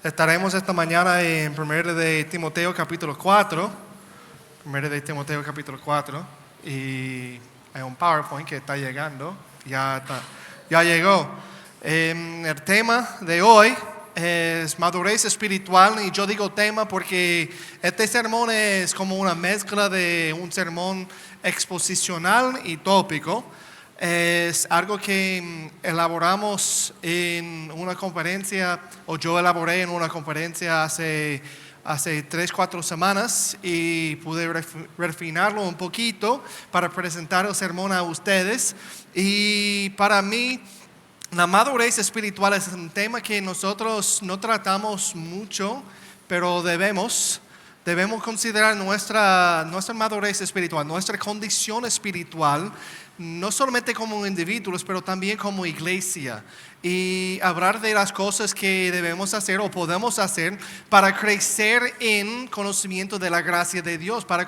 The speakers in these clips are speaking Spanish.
Estaremos esta mañana en 1 de Timoteo capítulo 4. 1 de Timoteo capítulo 4. Y hay un PowerPoint que está llegando. Ya llegó. El tema de hoy es madurez espiritual. Y yo digo tema porque este sermón es como una mezcla de un sermón exposicional y tópico. Es algo que elaboramos en una conferencia, o yo elaboré en una conferencia hace 3-4 semanas y pude refinarlo un poquito para presentar el sermón a ustedes. Y para mí, la madurez espiritual es un tema que nosotros no tratamos mucho, pero debemos considerar nuestra madurez espiritual, nuestra condición espiritual, no solamente como individuos, pero también como iglesia. Y hablar de las cosas que debemos hacer o podemos hacer para crecer en conocimiento de la gracia de Dios, para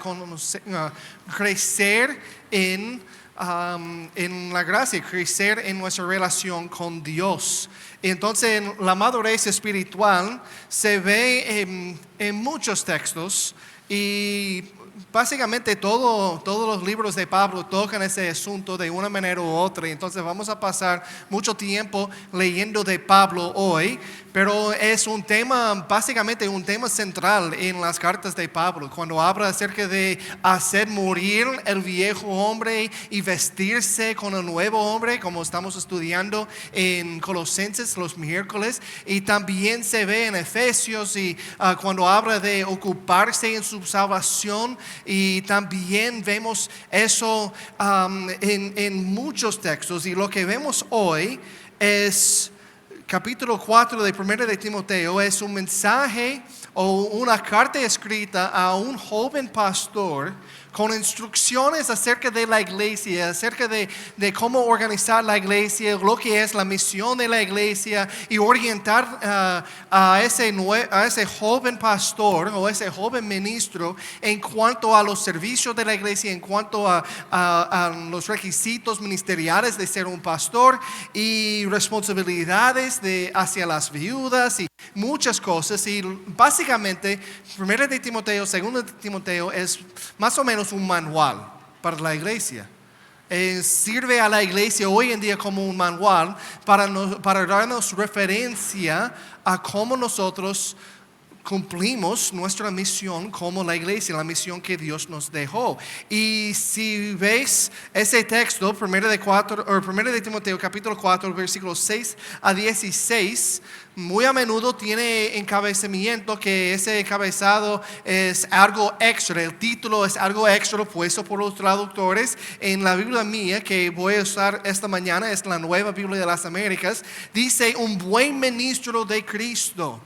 crecer en la gracia, crecer en nuestra relación con Dios. Entonces, la madurez espiritual se ve en muchos textos y básicamente todos los libros de Pablo tocan ese asunto de una manera u otra. Entonces vamos a pasar mucho tiempo leyendo de Pablo hoy, pero es un tema, básicamente un tema central en las cartas de Pablo, cuando habla acerca de hacer morir el viejo hombre y vestirse con el nuevo hombre, como estamos estudiando en Colosenses los miércoles, y también se ve en Efesios y cuando habla de ocuparse en su salvación, y también vemos eso en muchos textos. Y lo que vemos hoy es capítulo 4 de 1 de Timoteo. Es un mensaje o una carta escrita a un joven pastor con instrucciones acerca de la iglesia, acerca de cómo organizar la iglesia, lo que es la misión de la iglesia, y orientar a ese joven pastor o ese joven ministro en cuanto a los servicios de la iglesia, en cuanto a los requisitos ministeriales de ser un pastor y responsabilidades hacia las viudas y muchas cosas. Y básicamente 1 de Timoteo, 2 de Timoteo es más o menos un manual para la iglesia. Sirve a la iglesia hoy en día como un manual para darnos referencia a cómo nosotros cumplimos nuestra misión como la iglesia, la misión que Dios nos dejó. Y si veis ese texto, 1 de Timoteo capítulo 4, versículos 6 a 16, muy a menudo tiene encabezamiento, que ese encabezado es algo extra. El título es algo extra puesto por los traductores. En la Biblia mía, que voy a usar esta mañana, es la Nueva Biblia de las Américas, dice un buen ministro de Cristo.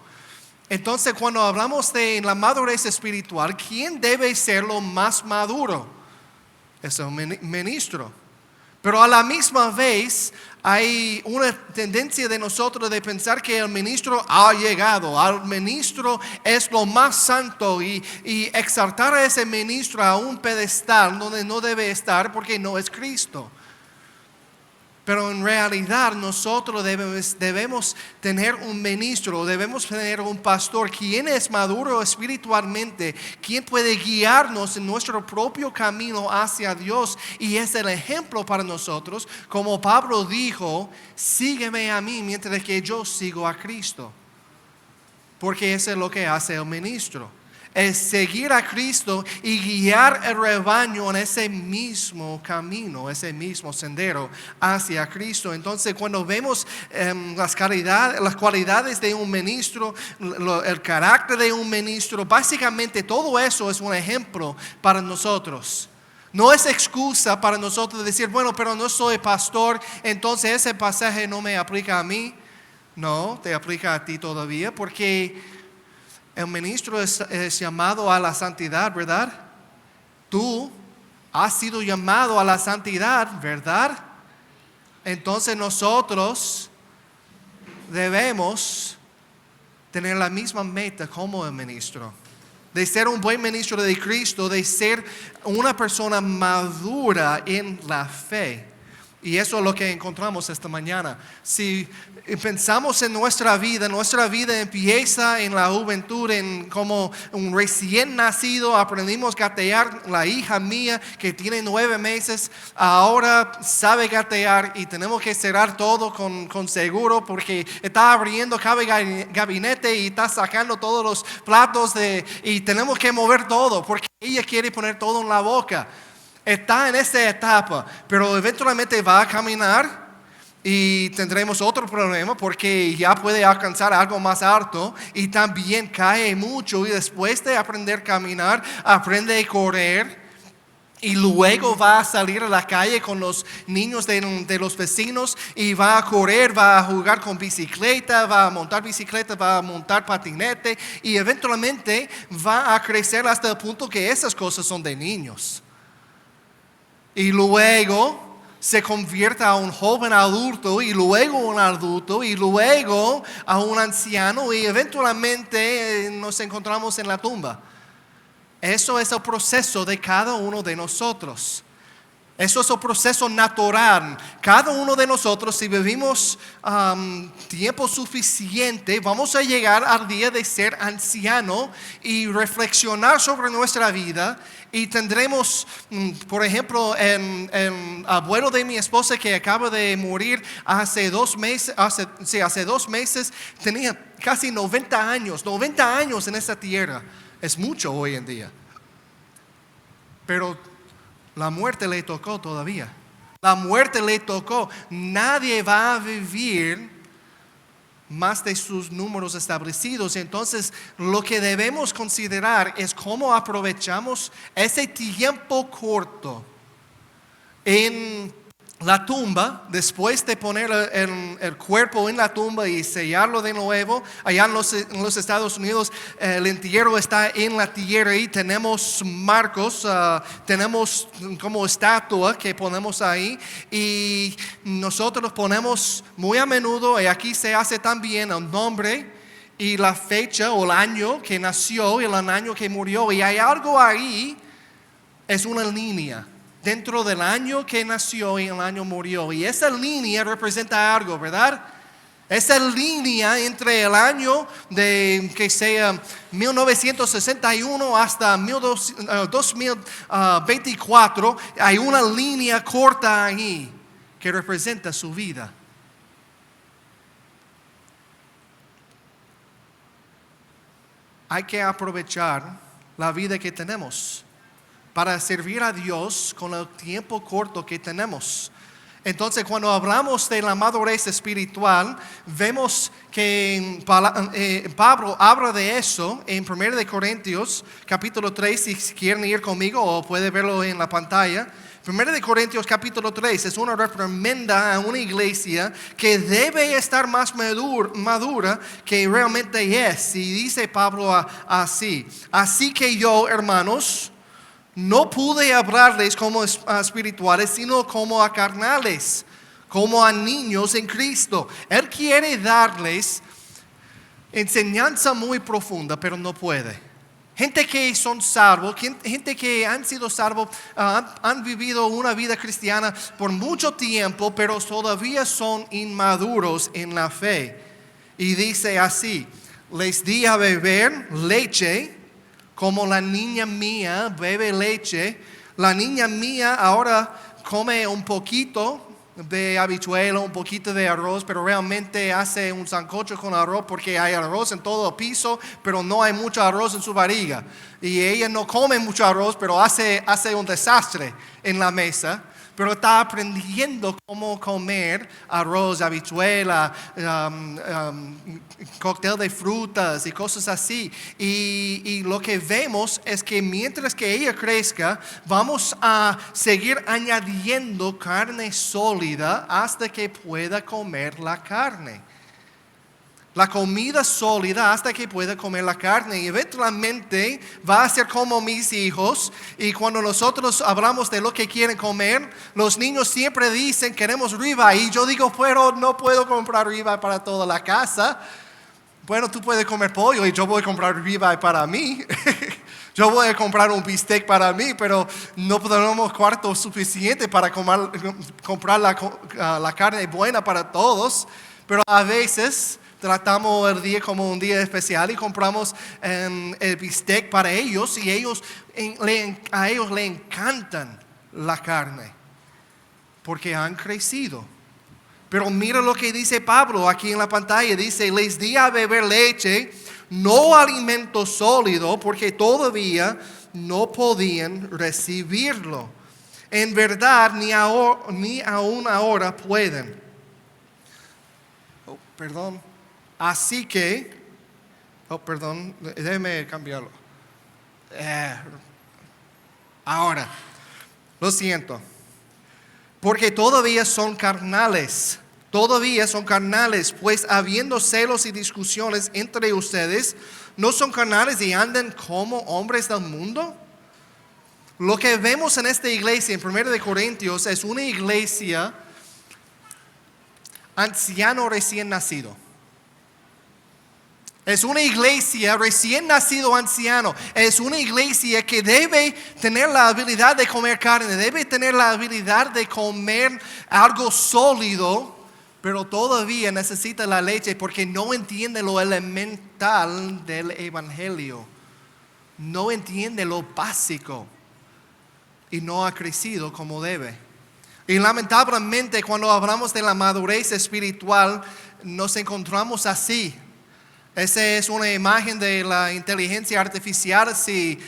Entonces, cuando hablamos de la madurez espiritual, ¿quién debe ser lo más maduro? Es el ministro. Pero a la misma vez hay una tendencia de nosotros de pensar que el ministro ha llegado, al ministro es lo más santo, y exaltar a ese ministro a un pedestal donde no debe estar porque no es Cristo. Pero en realidad nosotros debemos tener un ministro, debemos tener un pastor quien es maduro espiritualmente, quien puede guiarnos en nuestro propio camino hacia Dios, y es el ejemplo para nosotros. Como Pablo dijo, sígueme a mí mientras que yo sigo a Cristo, porque eso es lo que hace el ministro. Es seguir a Cristo y guiar el rebaño en ese mismo camino, ese mismo sendero hacia Cristo. Entonces, cuando vemos las cualidades de un ministro, el carácter de un ministro, básicamente todo eso es un ejemplo para nosotros. No es excusa para nosotros decir, bueno, pero no soy pastor, entonces ese pasaje no me aplica a mí. No, te aplica a ti todavía, porque el ministro es llamado a la santidad, ¿verdad? Tú has sido llamado a la santidad, ¿verdad? Entonces nosotros debemos tener la misma meta como el ministro, de ser un buen ministro de Cristo, de ser una persona madura en la fe. Y eso es lo que encontramos esta mañana. Si pensamos en nuestra vida empieza en la juventud, en como un recién nacido, aprendimos a gatear. La hija mía que tiene 9 meses, ahora sabe gatear y tenemos que cerrar todo con seguro porque está abriendo cada gabinete y está sacando todos los platos y tenemos que mover todo porque ella quiere poner todo en la boca. Está en esa etapa, pero eventualmente va a caminar y tendremos otro problema porque ya puede alcanzar algo más alto y también cae mucho y después de aprender a caminar, aprende a correr y luego va a salir a la calle con los niños de los vecinos y va a correr, va a jugar con bicicleta, va a montar patinete y eventualmente va a crecer hasta el punto que esas cosas son de niños. Y luego se convierte a un joven adulto y luego un adulto y luego a un anciano y eventualmente nos encontramos en la tumba. Eso es el proceso de cada uno de nosotros. Eso es el proceso natural. Cada uno de nosotros, si vivimos tiempo suficiente, vamos a llegar al día de ser anciano y reflexionar sobre nuestra vida. Y tendremos, por ejemplo, el abuelo de mi esposa que acaba de morir hace 2 meses, hace 2 meses, tenía casi 90 años en esta tierra. Es mucho hoy en día. Pero la muerte le tocó todavía. La muerte le tocó. Nadie va a vivir más de sus números establecidos. Entonces, lo que debemos considerar es cómo aprovechamos ese tiempo corto en la tumba, después de poner el cuerpo en la tumba y sellarlo de nuevo. Allá en los Estados Unidos el entierro está en la tierra y tenemos marcos, tenemos como estatua que ponemos ahí y nosotros ponemos muy a menudo, y aquí se hace también el nombre y la fecha o el año que nació y el año que murió, y hay algo ahí, es una línea dentro del año que nació y el año murió. Y esa línea representa algo, ¿verdad? Esa línea entre el año de que sea 1961 hasta 2024, hay una línea corta ahí que representa su vida. Hay que aprovechar la vida que tenemos para servir a Dios con el tiempo corto que tenemos. Entonces, cuando hablamos de la madurez espiritual, vemos que Pablo habla de eso en 1 Corintios capítulo 3, si quieren ir conmigo o puede verlo en la pantalla. 1 Corintios capítulo 3 es una reprimenda a una iglesia que debe estar más madura que realmente es. Y dice Pablo así: así que yo, hermanos, no pude hablarles como espirituales, sino como a carnales, como a niños en Cristo. Él quiere darles enseñanza muy profunda, pero no puede. Gente que son salvos, gente que han sido salvos, han vivido una vida cristiana por mucho tiempo, pero todavía son inmaduros en la fe. Y dice así: les di a beber leche, como la niña mía bebe leche. La niña mía ahora come un poquito de habichuela, un poquito de arroz, pero realmente hace un sancocho con arroz porque hay arroz en todo el piso, pero no hay mucho arroz en su barriga. Y ella no come mucho arroz, pero hace un desastre en la mesa. Pero está aprendiendo cómo comer arroz, habichuela, cóctel de frutas y cosas así. Y lo que vemos es que mientras que ella crezca, vamos a seguir añadiendo carne sólida hasta que pueda comer la carne. La comida sólida hasta que pueda comer la carne, y eventualmente va a ser como mis hijos. Y cuando nosotros hablamos de lo que quieren comer, los niños siempre dicen queremos ribeye, y yo digo, pero no puedo comprar ribeye para toda la casa. Bueno, tú puedes comer pollo y yo voy a comprar ribeye para mí. yo voy a comprar un bistec para mí, pero no tenemos cuarto suficiente para comprar la carne buena para todos. Pero a veces tratamos el día como un día especial y compramos el bistec para ellos y a ellos le encantan la carne porque han crecido. Pero mira lo que dice Pablo aquí en la pantalla. Dice, les di a beber leche, no alimento sólido, porque todavía no podían recibirlo. En verdad, ni aún ahora pueden. Perdón. Así que, déjeme cambiarlo. Ahora, lo siento. Porque todavía son carnales, pues habiendo celos y discusiones entre ustedes, ¿no son carnales y andan como hombres del mundo? Lo que vemos en esta iglesia, en 1 Corintios, es una iglesia anciano recién nacido. Es una iglesia recién nacido anciano. Es una iglesia que debe tener la habilidad de comer carne, debe tener la habilidad de comer algo sólido, pero todavía necesita la leche porque no entiende lo elemental del evangelio. No entiende lo básico y no ha crecido como debe. Y lamentablemente cuando hablamos de la madurez espiritual nos encontramos así. Esa es una imagen de la inteligencia artificial. Si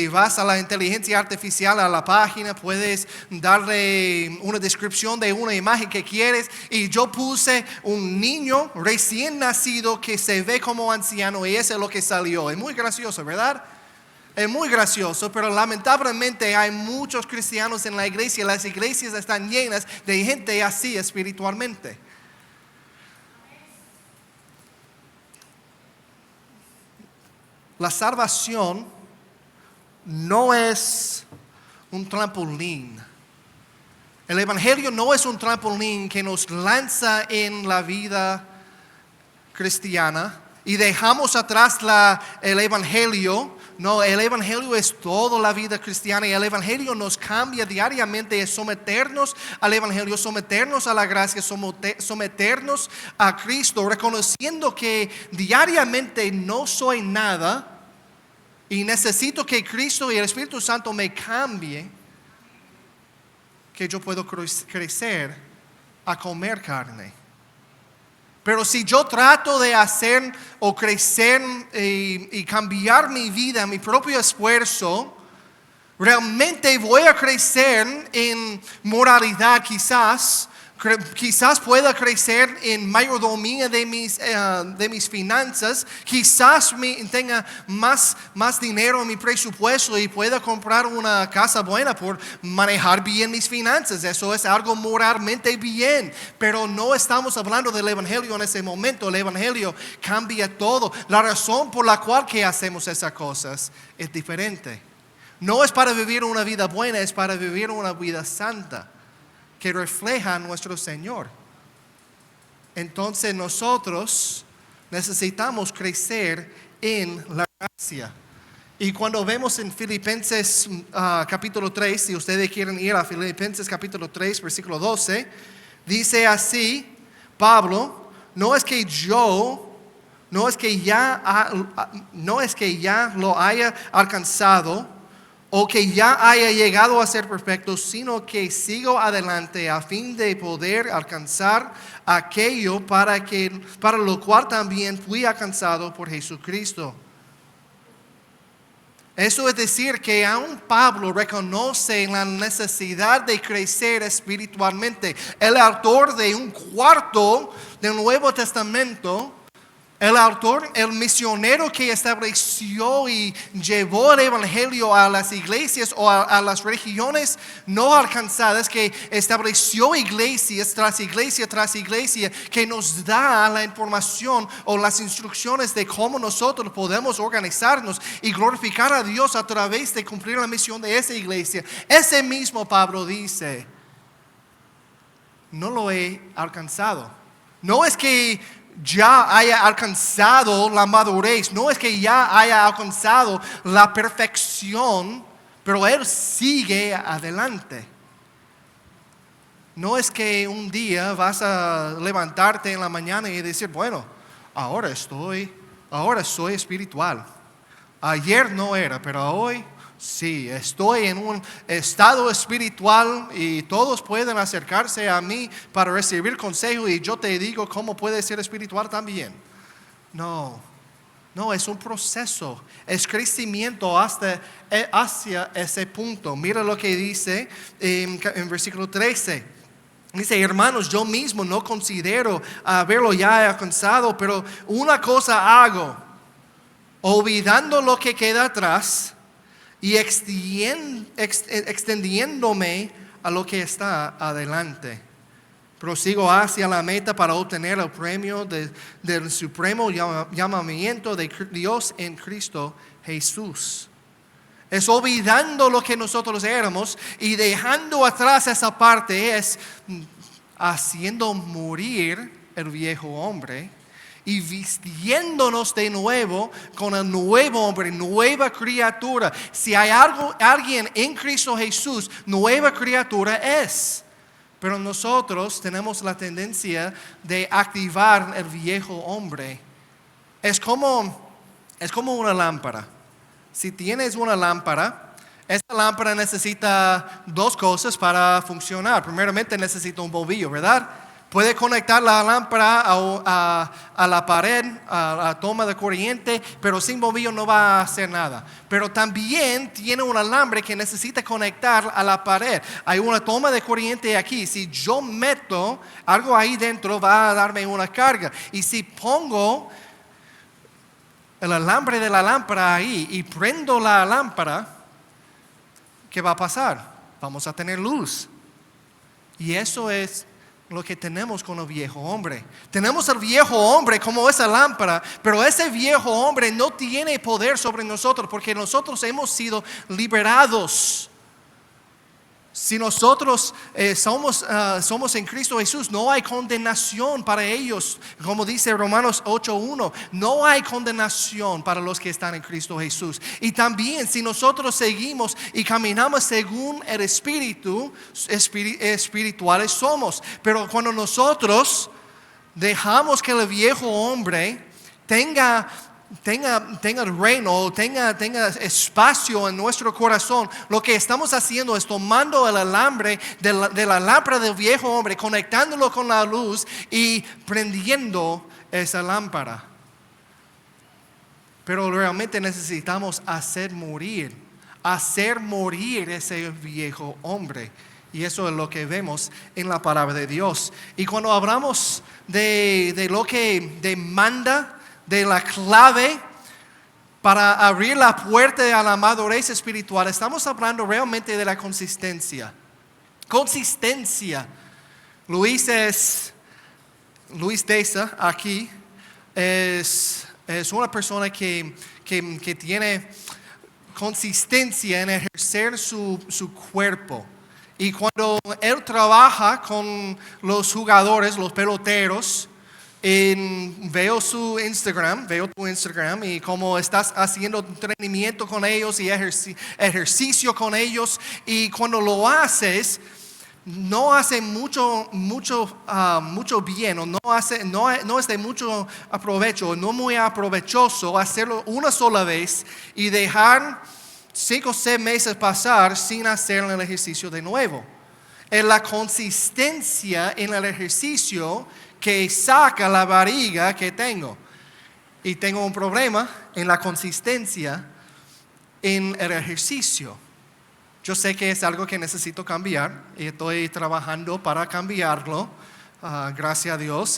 vas a la inteligencia artificial a la página, puedes darle una descripción de una imagen que quieres. Y yo puse un niño recién nacido que se ve como anciano y eso es lo que salió. Es muy gracioso, ¿verdad? Es muy gracioso, pero lamentablemente hay muchos cristianos en la iglesia. Las iglesias están llenas de gente así espiritualmente. La salvación no es un trampolín. El evangelio no es un trampolín que nos lanza en la vida cristiana y dejamos atrás el evangelio. No, el evangelio es toda la vida cristiana y el evangelio nos cambia diariamente. Es someternos al evangelio, someternos a la gracia, someternos a Cristo, reconociendo que diariamente no soy nada y necesito que Cristo y el Espíritu Santo me cambie, que yo puedo crecer a comer carne. Pero si yo trato de hacer o crecer y cambiar mi vida, mi propio esfuerzo, realmente voy a crecer en moralidad quizás pueda crecer en mayordomía de mis finanzas, quizás tenga más dinero en mi presupuesto y pueda comprar una casa buena por manejar bien mis finanzas. Eso es algo moralmente bien, pero no estamos hablando del evangelio en ese momento. El evangelio cambia todo. La razón por la cual que hacemos esas cosas es diferente. No es para vivir una vida buena, es para vivir una vida santa que refleja a nuestro Señor. Entonces nosotros necesitamos crecer en la gracia. Y cuando vemos en Filipenses capítulo 3, si ustedes quieren ir a Filipenses capítulo 3, versículo 12, dice así, Pablo, no es que ya lo haya alcanzado, o que ya haya llegado a ser perfecto, sino que sigo adelante a fin de poder alcanzar aquello para lo cual también fui alcanzado por Jesucristo. Eso es decir que aún Pablo reconoce la necesidad de crecer espiritualmente. El autor de un cuarto del Nuevo Testamento, el autor, el misionero que estableció y llevó el evangelio a las iglesias o a las regiones no alcanzadas, que estableció iglesias tras iglesia, que nos da la información o las instrucciones de cómo nosotros podemos organizarnos y glorificar a Dios a través de cumplir la misión de esa iglesia. Ese mismo Pablo dice, no lo he alcanzado. No es que ya haya alcanzado la madurez, no es que ya haya alcanzado la perfección, pero Él sigue adelante. No es que un día vas a levantarte en la mañana y decir, bueno, ahora soy espiritual. Ayer no era, pero hoy sí, estoy en un estado espiritual y todos pueden acercarse a mí para recibir consejo y yo te digo cómo puedes ser espiritual también. No, es un proceso, es crecimiento hacia ese punto. Mira lo que dice en versículo 13. Dice, hermanos, yo mismo no considero haberlo ya alcanzado, pero una cosa hago, olvidando lo que queda atrás y extendiéndome a lo que está adelante. Prosigo hacia la meta para obtener el premio del supremo llamamiento de Dios en Cristo Jesús. Es olvidando lo que nosotros éramos y dejando atrás esa parte, es haciendo morir el viejo hombre y vistiéndonos de nuevo con el nuevo hombre, nueva criatura. Si hay alguien en Cristo Jesús, nueva criatura es. Pero nosotros tenemos la tendencia de activar el viejo hombre. Es como una lámpara. Si tienes una lámpara, esta lámpara necesita dos cosas para funcionar. Primeramente necesita un bombillo, ¿verdad? Puede conectar la lámpara a la pared, a la toma de corriente, pero sin bombillo no va a hacer nada. Pero también tiene un alambre que necesita conectar a la pared. Hay una toma de corriente aquí. Si yo meto algo ahí dentro, va a darme una carga. Y si pongo el alambre de la lámpara ahí y prendo la lámpara, ¿qué va a pasar? Vamos a tener luz. Y eso es lo que tenemos con el viejo hombre. Tenemos el viejo hombre como esa lámpara, pero ese viejo hombre no tiene poder sobre nosotros porque nosotros hemos sido liberados. Si nosotros somos en Cristo Jesús, no hay condenación para ellos. Como dice Romanos 8:1, no hay condenación para los que están en Cristo Jesús. Y también si nosotros seguimos y caminamos según el Espíritu, espirituales somos. Pero cuando nosotros dejamos que el viejo hombre tenga el reino, tenga espacio en nuestro corazón, lo que estamos haciendo es tomando el alambre de la lámpara del viejo hombre, conectándolo con la luz y prendiendo esa lámpara. Pero realmente necesitamos hacer morir ese viejo hombre. Y eso es lo que vemos en la palabra de Dios. Y cuando hablamos de lo que demanda, de la clave para abrir la puerta a la madurez espiritual, estamos hablando realmente de la consistencia. Consistencia. Luis Deza aquí es una persona que tiene consistencia en ejercer su cuerpo. Y cuando él trabaja con los jugadores, los peloteros, veo tu Instagram y cómo estás haciendo entrenamiento con ellos y ejercicio con ellos, y cuando lo haces no hace mucho bien, o no es de mucho provecho, no muy aprovechoso hacerlo una sola vez y dejar 5 o 6 meses pasar sin hacer el ejercicio de nuevo. Es la consistencia en el ejercicio que saca la barriga que tengo. Y tengo un problema en la consistencia en el ejercicio. Yo sé que es algo que necesito cambiar y estoy trabajando para cambiarlo, gracias a Dios.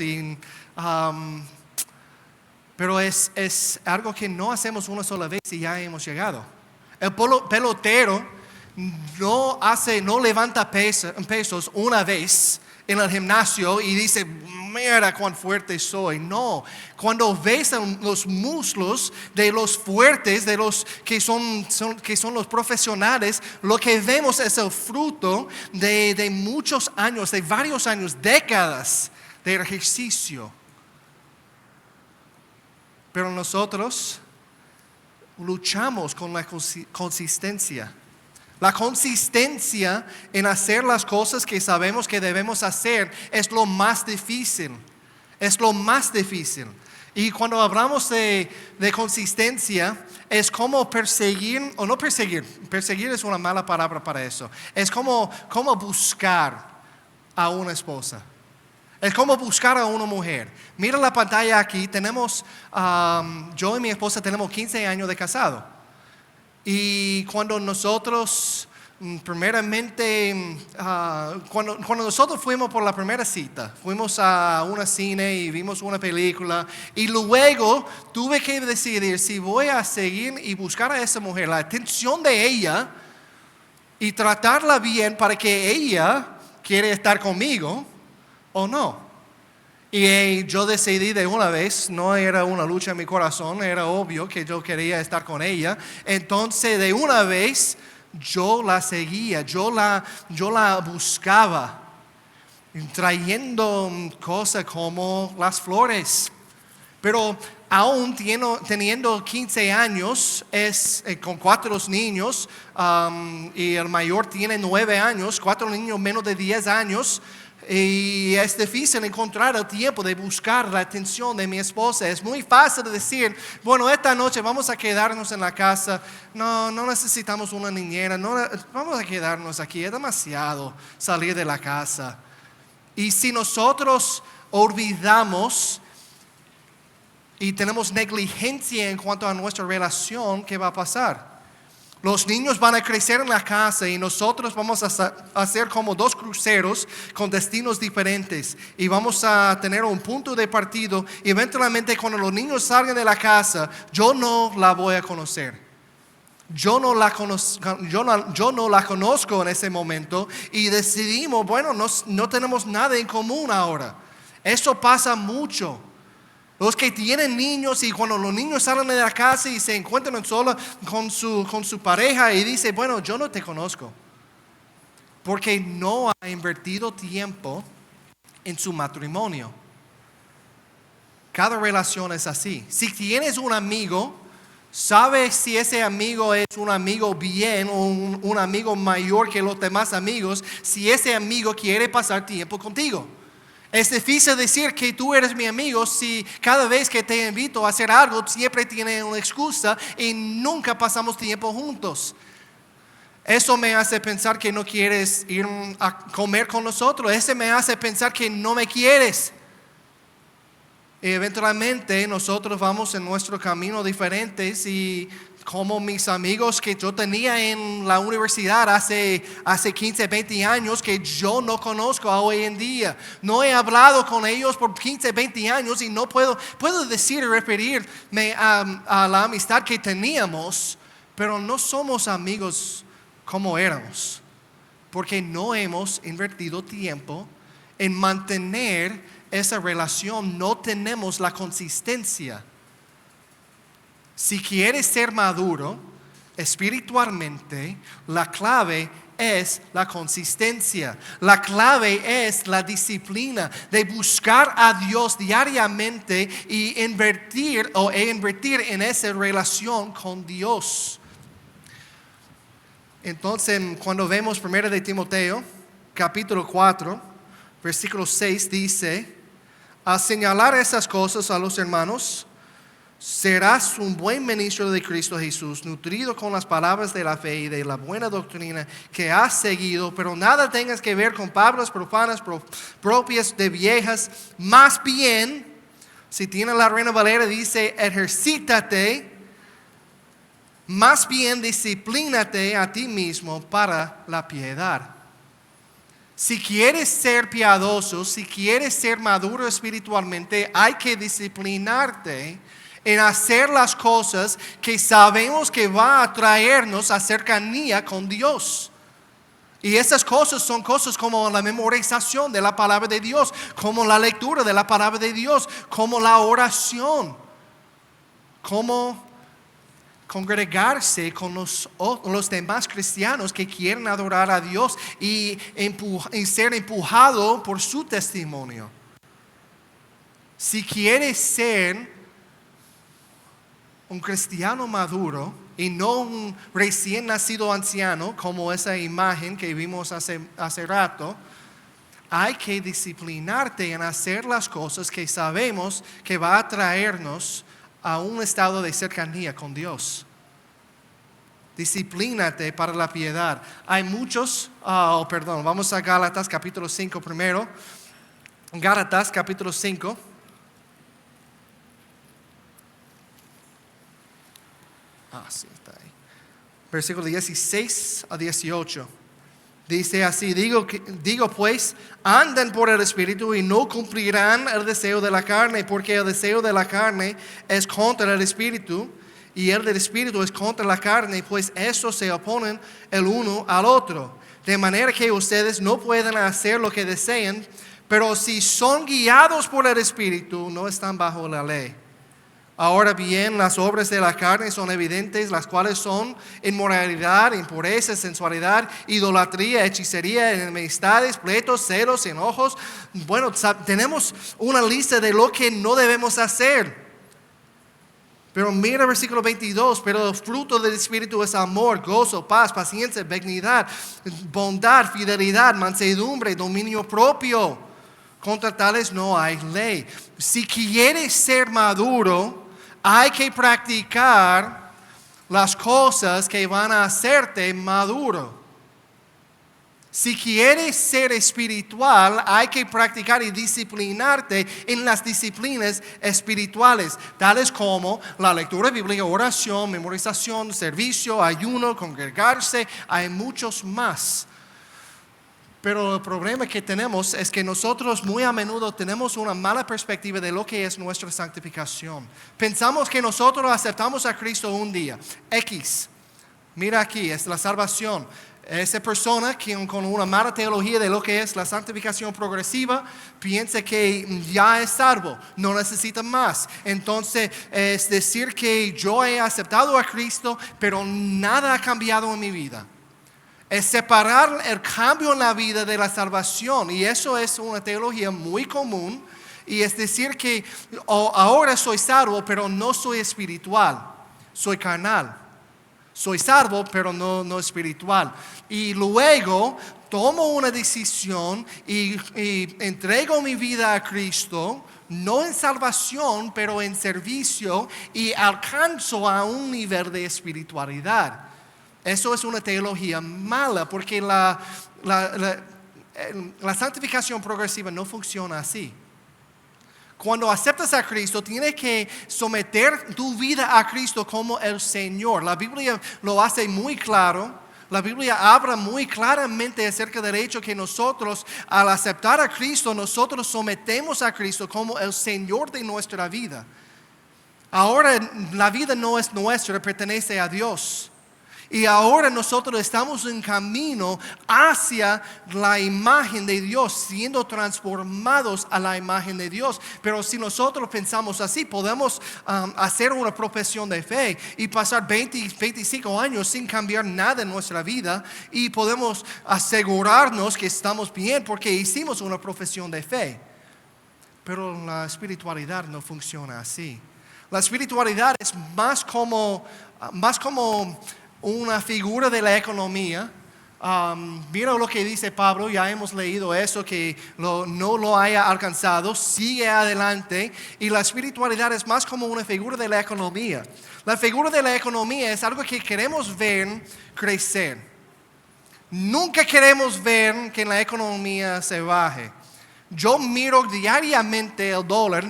Pero es algo que no hacemos una sola vez y ya hemos llegado. El pelotero no levanta pesos una vez en el gimnasio y dice, mira cuán fuerte soy. No, cuando ves los muslos de los fuertes, de los que son los profesionales, lo que vemos es el fruto de muchos años, de varios años, décadas de ejercicio. Pero nosotros luchamos con la consistencia. La consistencia en hacer las cosas que sabemos que debemos hacer es lo más difícil. Es lo más difícil. Y cuando hablamos de consistencia, es como perseguir, o no perseguir es una mala palabra para eso. Es como buscar a una esposa. Es como buscar a una mujer. Mira la pantalla aquí, tenemos, yo y mi esposa tenemos 15 años de casado. Y cuando nosotros, primeramente, cuando nosotros fuimos por la primera cita, fuimos a un cine y vimos una película, y luego tuve que decidir si voy a seguir y buscar a esa mujer, la atención de ella, y tratarla bien para que ella quiera estar conmigo o no. Y yo decidí de una vez, no era una lucha en mi corazón, era obvio que yo quería estar con ella. Entonces de una vez yo la seguía, yo la buscaba, trayendo cosas como las flores. Pero aún teniendo 15 años, con 4 niños, y el mayor tiene 9 años, 4 niños menos de 10 años, y es difícil encontrar el tiempo de buscar la atención de mi esposa. Es muy fácil decir, bueno, esta noche vamos a quedarnos en la casa, no necesitamos una niñera, vamos a quedarnos aquí, es demasiado salir de la casa. Y si nosotros olvidamos y tenemos negligencia en cuanto a nuestra relación, ¿qué va a pasar? Los niños van a crecer en la casa y nosotros vamos a ser como 2 cruceros con destinos diferentes. Y vamos a tener un punto de partido. Y eventualmente cuando los niños salgan de la casa, yo no la voy a conocer. Yo no la conozco en ese momento. Y decidimos, bueno, no tenemos nada en común ahora. Eso pasa mucho. Los que tienen niños y cuando los niños salen de la casa y se encuentran solos con su pareja y dicen, bueno, yo no te conozco. Porque no ha invertido tiempo en su matrimonio. Cada relación es así. Si tienes un amigo, sabes si ese amigo es un amigo bien o un amigo mayor que los demás amigos, si ese amigo quiere pasar tiempo contigo. Es difícil decir que tú eres mi amigo si cada vez que te invito a hacer algo siempre tienes una excusa y nunca pasamos tiempo juntos. Eso me hace pensar que no quieres ir a comer con nosotros. Eso me hace pensar que no me quieres. Y eventualmente nosotros vamos en nuestro camino diferentes y como mis amigos que yo tenía en la universidad hace 15, 20 años que yo no conozco hoy en día. No he hablado con ellos por 15, 20 años y no puedo decir y referirme a la amistad que teníamos, pero no somos amigos como éramos, porque no hemos invertido tiempo en mantener esa relación, no tenemos la consistencia. Si quieres ser maduro espiritualmente, la clave es la consistencia. La clave es la disciplina de buscar a Dios diariamente y invertir en esa relación con Dios. Entonces, cuando vemos 1 de Timoteo, capítulo 4, versículo 6, dice, al señalar esas cosas a los hermanos, serás un buen ministro de Cristo Jesús, nutrido con las palabras de la fe y de la buena doctrina que has seguido, pero nada tengas que ver con palabras profanas propias de viejas. Más bien, si tiene la Reina Valera, dice, ejercítate, más bien disciplínate a ti mismo para la piedad. Si quieres ser piadoso, si quieres ser maduro espiritualmente, hay que disciplinarte en hacer las cosas que sabemos que va a traernos a cercanía con Dios. Y esas cosas son cosas como la memorización de la palabra de Dios, como la lectura de la palabra de Dios, como la oración, como congregarse con los demás cristianos que quieren adorar a Dios y ser empujado por su testimonio. Si quieres ser un cristiano maduro y no un recién nacido anciano como esa imagen que vimos hace rato, hay que disciplinarte en hacer las cosas que sabemos que va a traernos a un estado de cercanía con Dios. Disciplínate para la piedad. Hay muchos, vamos a Gálatas capítulo 5 primero. Gálatas capítulo 5. Sí, está ahí. Versículo 16 a 18. Dice así, digo pues, anden por el Espíritu y no cumplirán el deseo de la carne, porque el deseo de la carne es contra el Espíritu y el del Espíritu es contra la carne, pues estos se oponen el uno al otro. De manera que ustedes no pueden hacer lo que desean, pero si son guiados por el Espíritu, no están bajo la ley. Ahora bien, las obras de la carne son evidentes, las cuales son inmoralidad, impureza, sensualidad, idolatría, hechicería, enemistades, pleitos, celos, enojos. Bueno, tenemos una lista de lo que no debemos hacer. Pero mira el versículo 22, pero el fruto del Espíritu es amor, gozo, paz, paciencia, benignidad, bondad, fidelidad, mansedumbre, dominio propio. Contra tales no hay ley. Si quieres ser maduro, hay que practicar las cosas que van a hacerte maduro. Si quieres ser espiritual, hay que practicar y disciplinarte en las disciplinas espirituales, tales como la lectura bíblica, oración, memorización, servicio, ayuno, congregarse. Hay muchos más. Pero el problema que tenemos es que nosotros muy a menudo tenemos una mala perspectiva de lo que es nuestra santificación. Pensamos que nosotros aceptamos a Cristo un día. Mira aquí, es la salvación. Esa persona que con una mala teología de lo que es la santificación progresiva piensa que ya es salvo, no necesita más. Entonces es decir que yo he aceptado a Cristo, pero nada ha cambiado en mi vida. Es separar el cambio en la vida de la salvación, y eso es una teología muy común, y es decir que ahora soy salvo pero no soy espiritual, soy carnal. Soy salvo pero no espiritual, y luego tomo una decisión y entrego mi vida a Cristo, no en salvación pero en servicio, y alcanzo a un nivel de espiritualidad. Eso es una teología mala, porque la santificación progresiva no funciona así. Cuando aceptas a Cristo, tienes que someter tu vida a Cristo como el Señor. La Biblia lo hace muy claro. La Biblia habla muy claramente acerca del hecho que nosotros, al aceptar a Cristo, nosotros sometemos a Cristo como el Señor de nuestra vida. Ahora la vida no es nuestra, pertenece a Dios. Y ahora nosotros estamos en camino hacia la imagen de Dios, siendo transformados a la imagen de Dios. Pero si nosotros pensamos así, podemos hacer una profesión de fe y pasar 25 años sin cambiar nada en nuestra vida, y podemos asegurarnos que estamos bien porque hicimos una profesión de fe. Pero la espiritualidad no funciona así. La espiritualidad es más como una figura de la economía. Mira lo que dice Pablo, ya hemos leído eso, que no lo haya alcanzado, sigue adelante. Y la espiritualidad es más como una figura de la economía. La figura de la economía es algo que queremos ver crecer. Nunca queremos ver que la economía se baje. Yo miro diariamente el dólar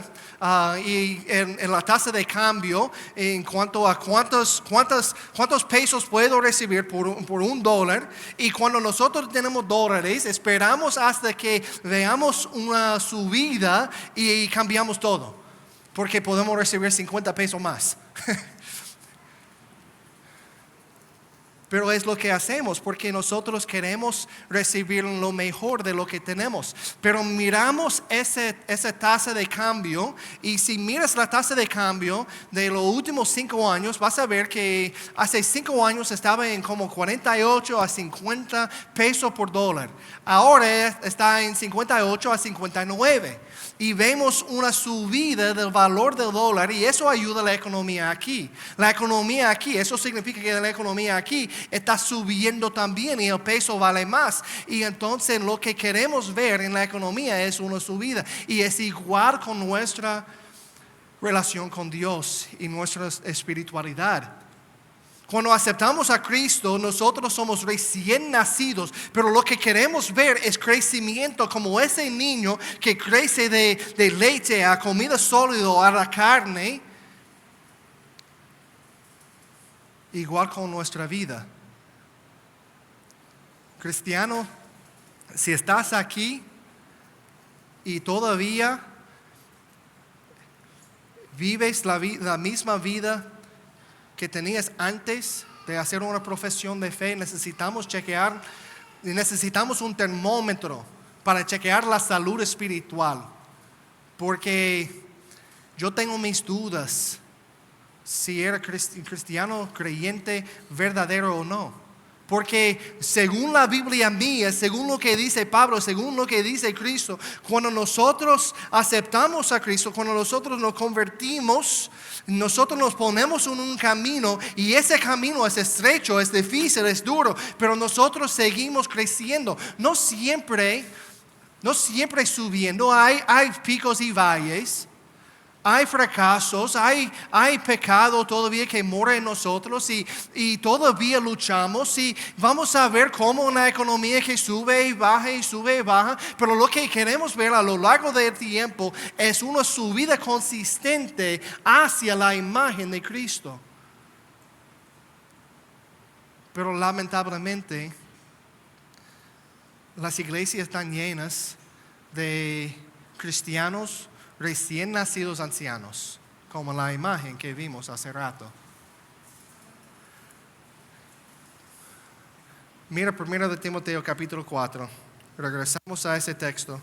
y en la tasa de cambio en cuanto a cuántos pesos puedo recibir por un dólar. Y cuando nosotros tenemos dólares, esperamos hasta que veamos una subida y cambiamos todo, porque podemos recibir 50 pesos más. Pero es lo que hacemos porque nosotros queremos recibir lo mejor de lo que tenemos. Pero miramos esa tasa de cambio, y si miras la tasa de cambio de los últimos 5 años, vas a ver que hace 5 años estaba en como 48 a 50 pesos por dólar. Ahora está en 58 a 59. y vemos una subida del valor del dólar y eso ayuda a la economía aquí. La economía aquí, eso significa que la economía aquí está subiendo también y el peso vale más. Y entonces lo que queremos ver en la economía es una subida. Y es igual con nuestra relación con Dios y nuestra espiritualidad. Cuando aceptamos a Cristo, nosotros somos recién nacidos, pero lo que queremos ver es crecimiento como ese niño que crece de leche a comida sólida, a la carne, igual con nuestra vida. Cristiano, si estás aquí y todavía vives la misma vida que tenías antes de hacer una profesión de fe, necesitamos un termómetro para chequear la salud espiritual, porque yo tengo mis dudas si era cristiano, creyente verdadero o no. Porque según la Biblia mía, según lo que dice Pablo, según lo que dice Cristo, cuando nosotros aceptamos a Cristo, cuando nosotros nos convertimos, nosotros nos ponemos en un camino y ese camino es estrecho, es difícil, es duro, pero nosotros seguimos creciendo. No siempre subiendo, hay picos y valles. Hay fracasos, hay pecado todavía que mora en nosotros y todavía luchamos y vamos a ver cómo una economía que sube y baja y sube y baja, pero lo que queremos ver a lo largo del tiempo es una subida consistente hacia la imagen de Cristo. Pero lamentablemente las iglesias están llenas de cristianos recién nacidos ancianos, como la imagen que vimos hace rato. Mira 1 de Timoteo capítulo 4. Regresamos a ese texto.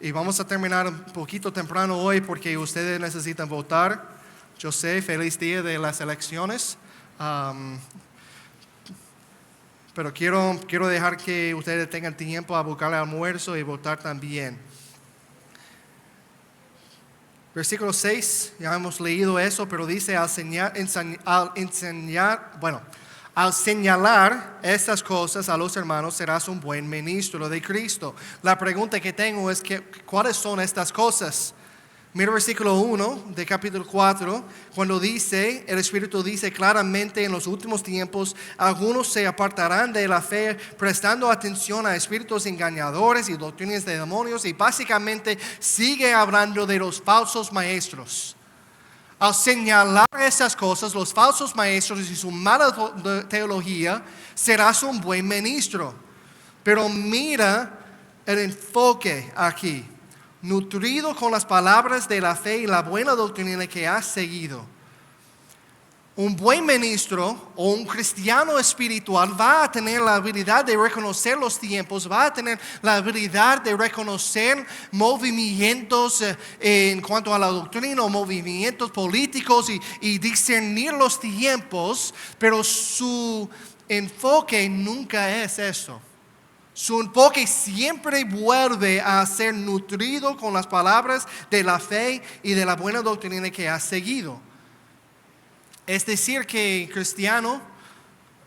Y vamos a terminar un poquito temprano hoy porque ustedes necesitan votar. Yo sé, feliz día de las elecciones. Pero quiero dejar que ustedes tengan tiempo a buscar el almuerzo y votar también. Versículo 6, ya hemos leído eso, pero dice al señalar estas cosas a los hermanos serás un buen ministro de Cristo. La pregunta que tengo es ¿cuáles son estas cosas? Mira versículo 1 de capítulo 4, cuando dice, el Espíritu dice claramente en los últimos tiempos, algunos se apartarán de la fe prestando atención a espíritus engañadores y doctrinas de demonios y básicamente sigue hablando de los falsos maestros. Al señalar esas cosas, los falsos maestros y su mala teología, serás un buen ministro. Pero mira el enfoque aquí. Nutrido con las palabras de la fe y la buena doctrina que has seguido. Un buen ministro o un cristiano espiritual va a tener la habilidad de reconocer los tiempos, va a tener la habilidad de reconocer movimientos en cuanto a la doctrina o movimientos políticos y discernir los tiempos, pero su enfoque nunca es eso. Su enfoque siempre vuelve a ser nutrido con las palabras de la fe y de la buena doctrina que ha seguido. Es decir que cristiano,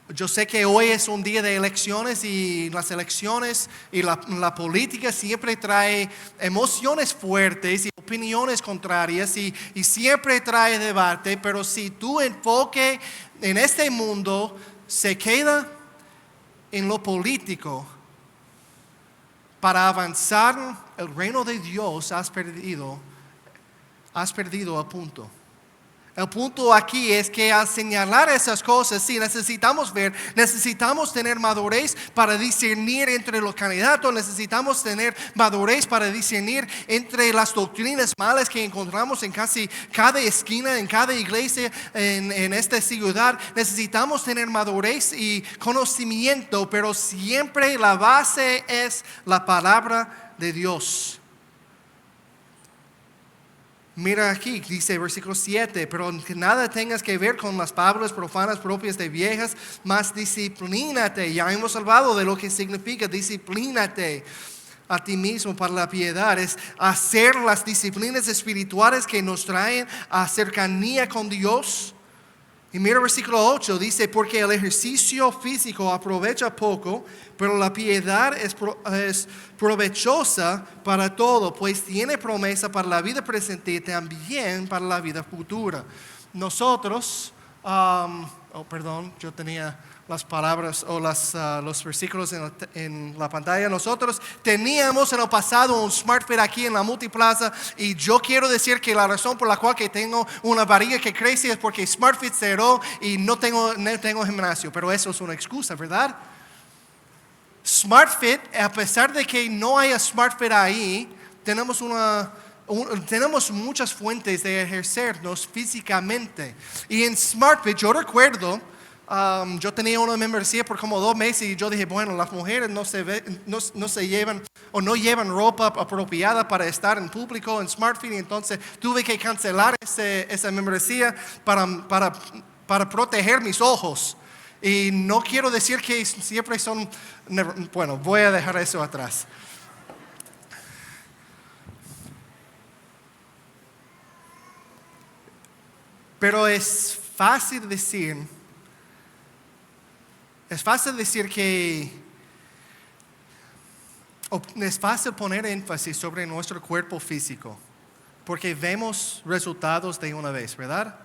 yo sé que hoy es un día de elecciones y las elecciones y la política siempre trae emociones fuertes y opiniones contrarias y siempre trae debate, pero si tu enfoque en este mundo se queda en lo político, para avanzar el reino de Dios has perdido el punto. El punto aquí es que al señalar esas cosas, sí, necesitamos tener madurez para discernir entre los candidatos, necesitamos tener madurez para discernir entre las doctrinas malas que encontramos en casi cada esquina, en cada iglesia, en esta ciudad. Necesitamos tener madurez y conocimiento, pero siempre la base es la palabra de Dios. Mira aquí, dice versículo 7, pero que nada tengas que ver con las palabras profanas propias de viejas, mas disciplínate. Ya hemos hablado de lo que significa disciplínate. a ti mismo para la piedad, es hacer las disciplinas espirituales que nos traen a cercanía con Dios. Y mira el versículo 8, dice, porque el ejercicio físico aprovecha poco, pero la piedad es provechosa para todo, pues tiene promesa para la vida presente y también para la vida futura. Nosotros, yo tenía las palabras o los versículos en la pantalla. Nosotros teníamos en el pasado un SmartFit aquí en la Multiplaza y yo quiero decir que la razón por la cual que tengo una barriga que crece es porque SmartFit cerró y no tengo gimnasio, pero eso es una excusa, ¿verdad? SmartFit, a pesar de que no haya SmartFit ahí, tenemos muchas fuentes de ejercernos físicamente. Y en SmartFit yo recuerdo, yo tenía una membresía por como 2 meses y yo dije, bueno, las mujeres no se llevan o no llevan ropa apropiada para estar en público en SmartFit, y entonces tuve que cancelar esa membresía para proteger mis ojos. Y no quiero decir que siempre son, bueno, voy a dejar eso atrás. Pero es fácil decir que es fácil poner énfasis sobre nuestro cuerpo físico, porque vemos resultados de una vez, ¿verdad?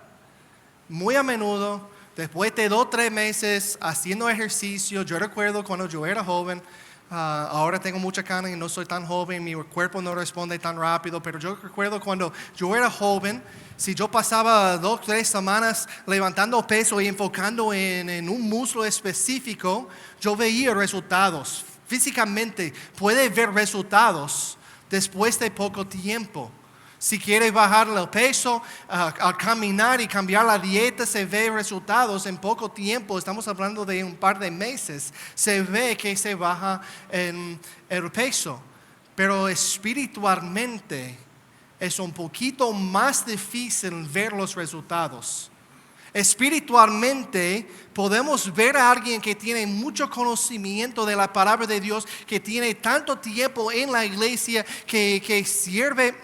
Muy a menudo, después de 2 o 3 meses haciendo ejercicio, yo recuerdo cuando yo era joven, ahora tengo mucha carne y no soy tan joven, mi cuerpo no responde tan rápido, pero yo recuerdo cuando yo era joven, si yo pasaba 2 o 3 semanas levantando peso y enfocando en un muslo específico, yo veía resultados. Físicamente puede ver resultados después de poco tiempo. Si quiere bajar el peso, al caminar y cambiar la dieta, se ve resultados en poco tiempo. Estamos hablando de un par de meses. Se ve que se baja en el peso. Pero espiritualmente es un poquito más difícil ver los resultados. Espiritualmente podemos ver a alguien que tiene mucho conocimiento de la palabra de Dios, que tiene tanto tiempo en la iglesia, que sirve,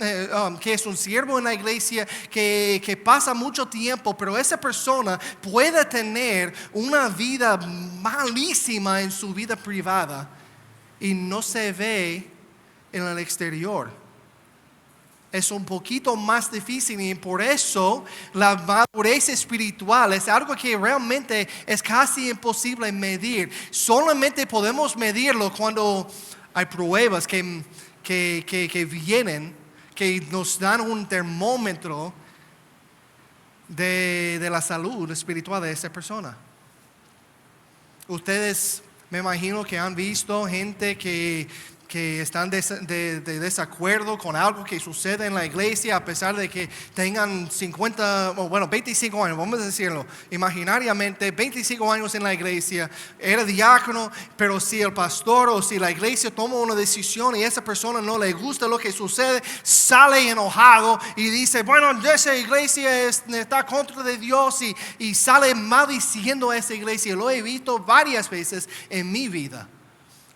que es un siervo en la iglesia, que pasa mucho tiempo, pero esa persona puede tener una vida malísima en su vida privada y no se ve en el exterior. Es un poquito más difícil y por eso la madurez espiritual es algo que realmente es casi imposible medir. Solamente podemos medirlo cuando hay pruebas que vienen, que nos dan un termómetro de la salud espiritual de esa persona. Ustedes me imagino que han visto gente que están de desacuerdo con algo que sucede en la iglesia, a pesar de que tengan 25 años, vamos a decirlo, imaginariamente 25 años en la iglesia, era diácono, pero si el pastor o si la iglesia toma una decisión y a esa persona no le gusta lo que sucede, sale enojado y dice, bueno, esa iglesia está contra de Dios y sale maldiciendo a esa iglesia. Lo he visto varias veces en mi vida.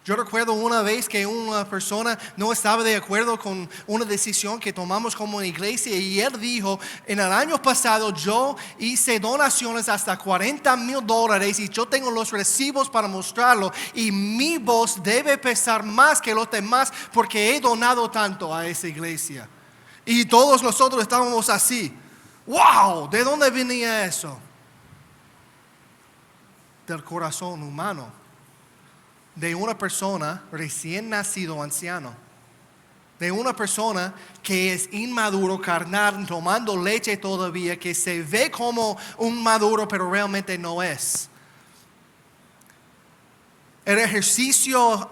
Yo recuerdo una vez que una persona no estaba de acuerdo con una decisión que tomamos como iglesia y él dijo, en el año pasado yo hice donaciones hasta $40,000 y yo tengo los recibos para mostrarlo y mi voz debe pesar más que los demás porque he donado tanto a esa iglesia. Y todos nosotros estábamos así, wow, ¿de dónde venía eso? Del corazón humano. De una persona recién nacido anciano, de una persona que es inmaduro, carnal, tomando leche todavía, que se ve como un maduro, pero realmente no es. El ejercicio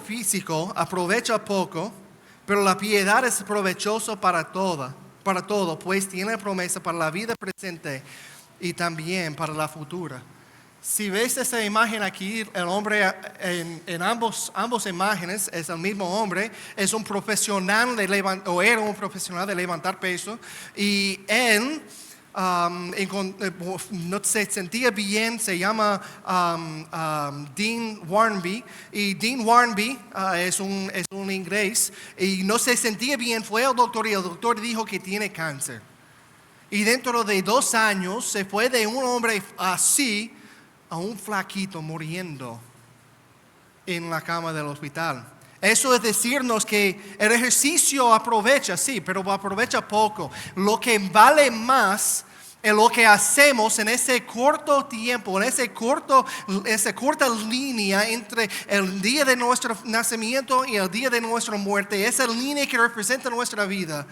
físico aprovecha poco, pero la piedad es provechosa para todo, pues tiene promesa para la vida presente y también para la futura. Si ves esa imagen aquí, el hombre en ambas imágenes es el mismo hombre, es un profesional era un profesional de levantar peso y él no se sentía bien, se llama Dean Warnby, y Dean Warnby es un inglés, y no se sentía bien, fue al doctor y el doctor dijo que tiene cáncer. Y dentro de 2 años se fue de un hombre así a un flaquito muriendo en la cama del hospital. Eso es decirnos que el ejercicio aprovecha, sí, pero aprovecha poco. Lo que vale más es lo que hacemos en ese corto tiempo, en esa corta línea entre el día de nuestro nacimiento y el día de nuestra muerte. Esa línea que representa nuestra vida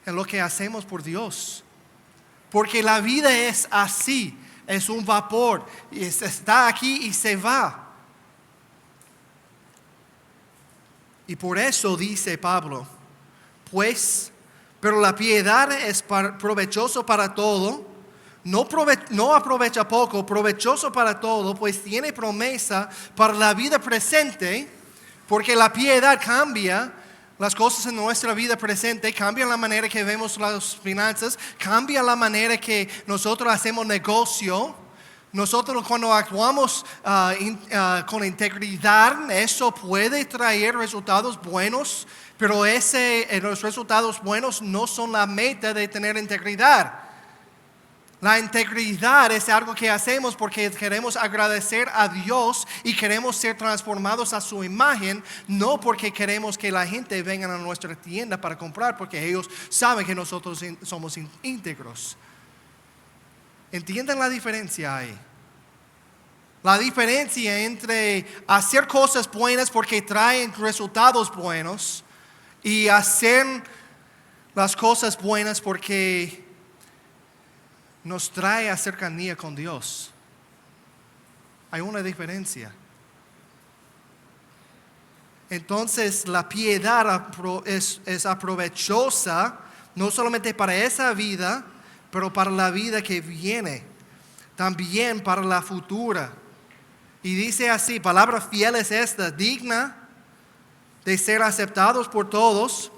es lo que hacemos por Dios. Porque la vida es así, es un vapor, está aquí y se va. Y por eso dice Pablo, pero la piedad es provechoso para todo, no aprovecha poco, provechoso para todo, pues tiene promesa para la vida presente, porque la piedad cambia las cosas en nuestra vida presente, cambia la manera que vemos las finanzas, cambia la manera que nosotros hacemos negocio. Nosotros cuando actuamos con integridad, eso puede traer resultados buenos, pero los resultados buenos no son la meta de tener integridad. La integridad es algo que hacemos porque queremos agradecer a Dios y queremos ser transformados a su imagen, no porque queremos que la gente venga a nuestra tienda para comprar, porque ellos saben que nosotros somos íntegros. ¿Entienden la diferencia ahí? La diferencia entre hacer cosas buenas porque traen resultados buenos y hacer las cosas buenas porque nos trae cercanía con Dios. Hay una diferencia. Entonces la piedad es aprovechosa no solamente para esa vida, pero para la vida que viene, también para la futura. Y dice así, palabra fiel es esta, digna de ser aceptados por todos,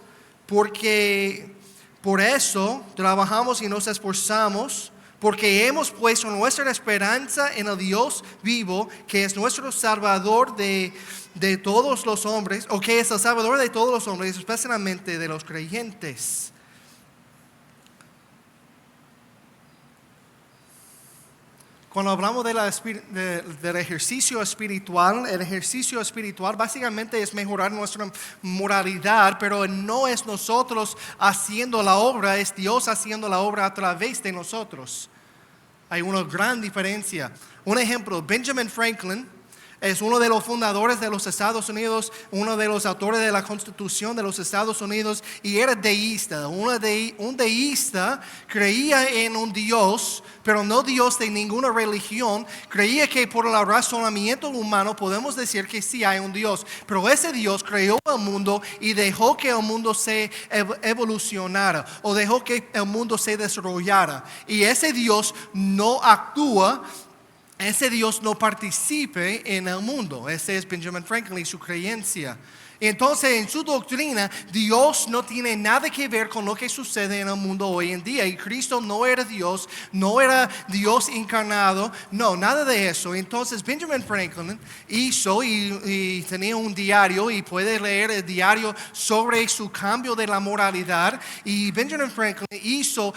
porque por eso trabajamos y nos esforzamos, porque hemos puesto nuestra esperanza en el Dios vivo, que es nuestro Salvador de todos los hombres, o que es el Salvador de todos los hombres, especialmente de los creyentes. Cuando hablamos del ejercicio espiritual, el ejercicio espiritual básicamente es mejorar nuestra moralidad, pero no es nosotros haciendo la obra, es Dios haciendo la obra a través de nosotros. Hay una gran diferencia. Un ejemplo, Benjamin Franklin es uno de los fundadores de los Estados Unidos, uno de los autores de la Constitución de los Estados Unidos, y era deísta. Un deísta creía en un Dios, pero no Dios de ninguna religión. Creía que por el razonamiento humano podemos decir que sí hay un Dios, pero ese Dios creó el mundo y dejó que el mundo se evolucionara, o dejó que el mundo se desarrollara. Y ese Dios no actúa, ese Dios no participe en el mundo. Ese es Benjamin Franklin y su creencia. Entonces, en su doctrina, Dios no tiene nada que ver con lo que sucede en el mundo hoy en día. Y Cristo no era Dios encarnado, no, nada de eso. Entonces, Benjamin Franklin hizo y tenía un diario, y puede leer el diario sobre su cambio de la moralidad. Y Benjamin Franklin hizo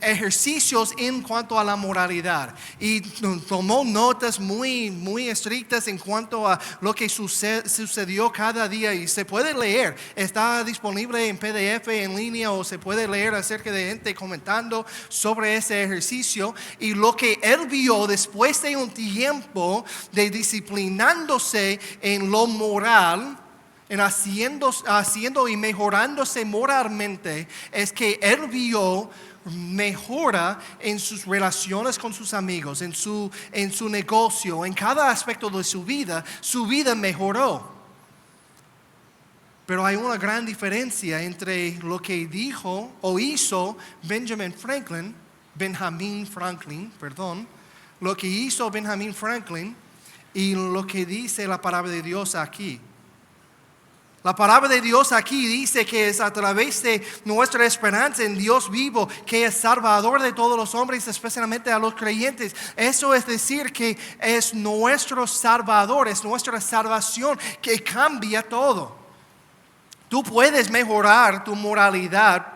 ejercicios en cuanto a la moralidad. Y tomó notas muy, muy estrictas en cuanto a lo que sucedió cada día, y se puede leer, está disponible en PDF en línea, o se puede leer acerca de gente comentando sobre ese ejercicio. Y lo que él vio después de un tiempo de disciplinándose en lo moral, en haciendo y mejorándose moralmente, es que él vio mejora en sus relaciones con sus amigos, en su negocio, en cada aspecto de su vida mejoró. Pero hay una gran diferencia entre lo que dijo o hizo Benjamin Franklin, lo que hizo Benjamin Franklin y lo que dice la palabra de Dios aquí. La palabra de Dios aquí dice que es a través de nuestra esperanza en Dios vivo, que es salvador de todos los hombres, especialmente a los creyentes. Eso es decir que es nuestro salvador, es nuestra salvación que cambia todo. Tú puedes mejorar tu moralidad,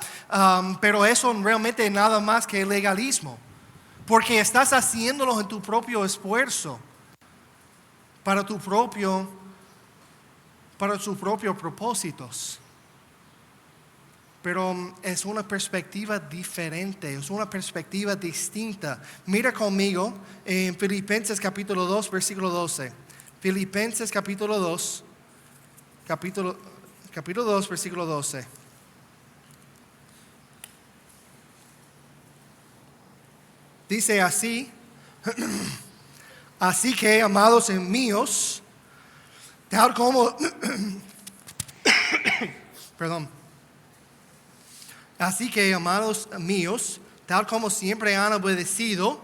pero eso realmente es nada más que legalismo, porque estás haciéndolo en tu propio esfuerzo, para sus propios propósitos. Pero es una perspectiva diferente, es una perspectiva distinta. Mira conmigo en Filipenses capítulo 2, versículo 12. Filipenses capítulo 2, capítulo 2, versículo 12. Dice así, así que, amados míos, tal como, perdón, así que, amados míos, tal como siempre han obedecido,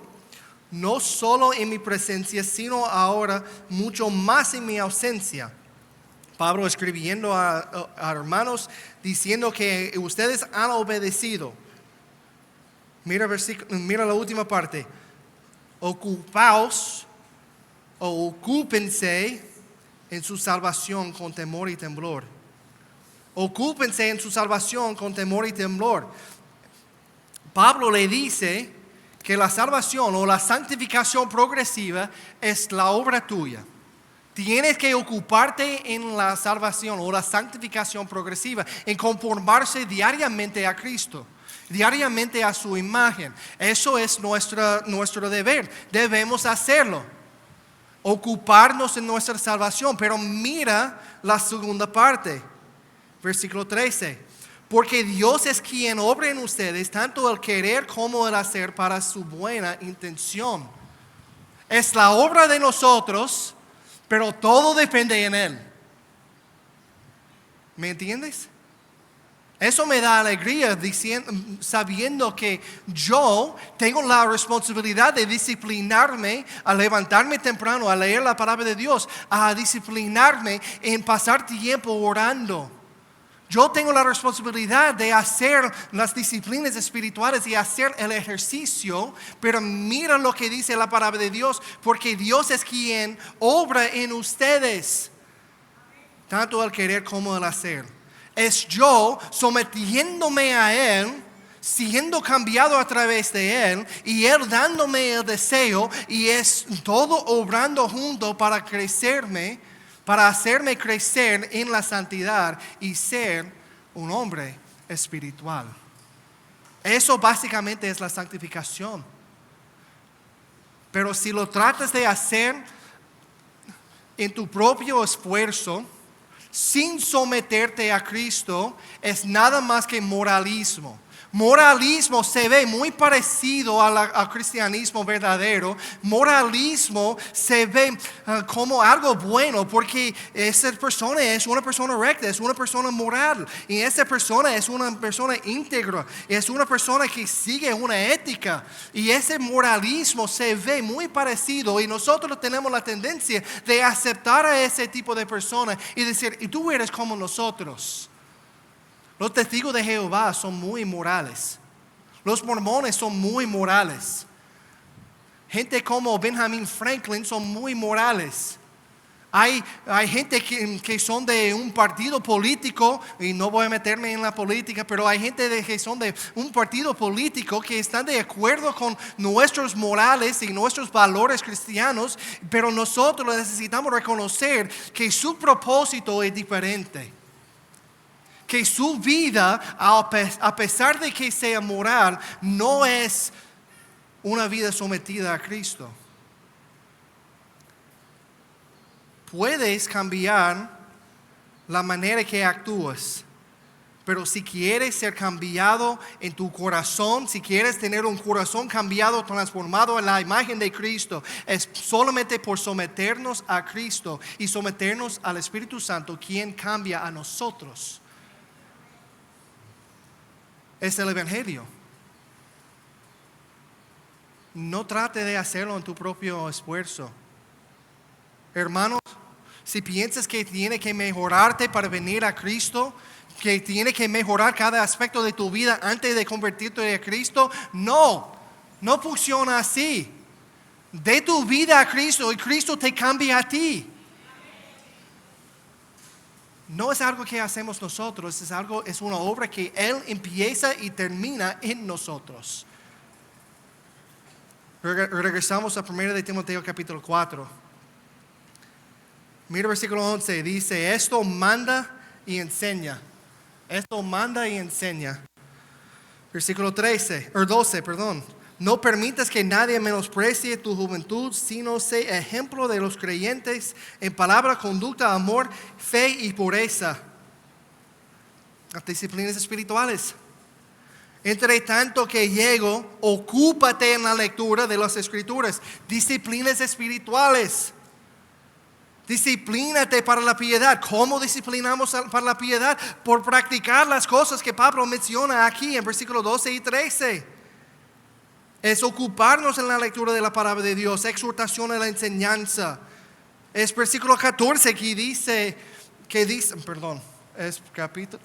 no solo en mi presencia, sino ahora mucho más en mi ausencia. Pablo escribiendo a hermanos diciendo que ustedes han obedecido. Mira la última parte. Ocúpense en su salvación con temor y temblor. Ocúpense en su salvación con temor y temblor. Pablo le dice que la salvación o la santificación progresiva es la obra tuya. Tienes que ocuparte en la salvación o la santificación progresiva, en conformarse diariamente a Cristo, diariamente a su imagen. Eso es nuestro deber. Debemos hacerlo. Ocuparnos en nuestra salvación. Pero mira la segunda parte, versículo 13. Porque Dios es quien obra en ustedes tanto el querer como el hacer para su buena intención. Es la obra de nosotros, pero todo depende en Él. ¿Me entiendes? Eso me da alegría sabiendo que yo tengo la responsabilidad de disciplinarme, a levantarme temprano, a leer la palabra de Dios, a disciplinarme en pasar tiempo orando. Yo tengo la responsabilidad de hacer las disciplinas espirituales y hacer el ejercicio, pero mira lo que dice la palabra de Dios, porque Dios es quien obra en ustedes, tanto el querer como el hacer. Es yo sometiéndome a Él, siendo cambiado a través de Él, y Él dándome el deseo, y es todo obrando junto para crecerme, para hacerme crecer en la santidad y ser un hombre espiritual. Eso básicamente es la santificación. Pero si lo tratas de hacer en tu propio esfuerzo, sin someterte a Cristo, es nada más que moralismo. Moralismo se ve muy parecido al cristianismo verdadero. Moralismo se ve como algo bueno porque esa persona es una persona recta, es una persona moral. Y esa persona es una persona íntegra, es una persona que sigue una ética. Y ese moralismo se ve muy parecido y nosotros tenemos la tendencia de aceptar a ese tipo de persona y decir, y tú eres como nosotros. Los testigos de Jehová son muy morales. Los mormones son muy morales. Gente como Benjamin Franklin son muy morales. Hay gente que son de un partido político, y no voy a meterme en la política, pero hay gente que son de un partido político que están de acuerdo con nuestros morales y nuestros valores cristianos, pero nosotros necesitamos reconocer que su propósito es diferente. Que su vida, a pesar de que sea moral, no es una vida sometida a Cristo. Puedes cambiar la manera que actúas, pero si quieres ser cambiado en tu corazón, si quieres tener un corazón cambiado, transformado en la imagen de Cristo, es solamente por someternos a Cristo y someternos al Espíritu Santo, quien cambia a nosotros. Es el Evangelio. No trate de hacerlo en tu propio esfuerzo. Hermanos, si piensas que tiene que mejorarte para venir a Cristo, que tiene que mejorar cada aspecto de tu vida antes de convertirte a Cristo, no funciona así. De tu vida a Cristo y Cristo te cambia a ti. No es algo que hacemos nosotros, es una obra que Él empieza y termina en nosotros. Regresamos a 1 de Timoteo capítulo 4. Mira el versículo 11, dice, esto manda y enseña. Esto manda y enseña. Versículo 12, no permitas que nadie menosprecie tu juventud, sino sé ejemplo de los creyentes en palabra, conducta, amor, fe y pureza. Las disciplinas espirituales. Entre tanto que llego, ocúpate en la lectura de las Escrituras. Disciplinas espirituales. Disciplínate para la piedad. ¿Cómo disciplinamos para la piedad? Por practicar las cosas que Pablo menciona aquí en versículos 12 y 13. Es ocuparnos en la lectura de la palabra de Dios, exhortación a la enseñanza. Es versículo 14 que dice, es capítulo,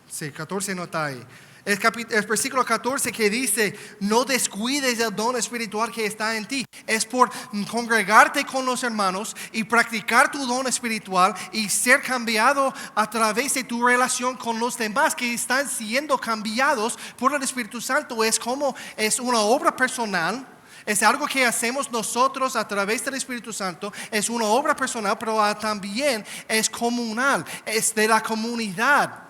sí, 14 no está ahí. Es versículo 14 que dice, no descuides el don espiritual que está en ti. Es por congregarte con los hermanos y practicar tu don espiritual y ser cambiado a través de tu relación con los demás que están siendo cambiados por el Espíritu Santo. Es una obra personal. Es algo que hacemos nosotros a través del Espíritu Santo. Es una obra personal, pero también es comunal. Es de la comunidad.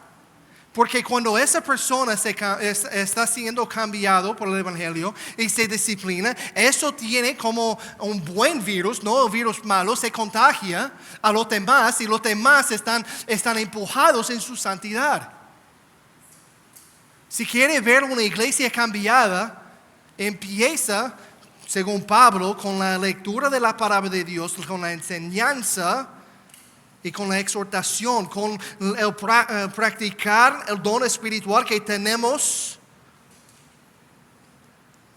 Porque cuando esa persona está siendo cambiado por el Evangelio y se disciplina, eso tiene como un buen virus, no el virus malo, se contagia a los demás y los demás están empujados en su santidad. Si quiere ver una iglesia cambiada, empieza, según Pablo, con la lectura de la palabra de Dios, con la enseñanza y con la exhortación, con el practicar el don espiritual que tenemos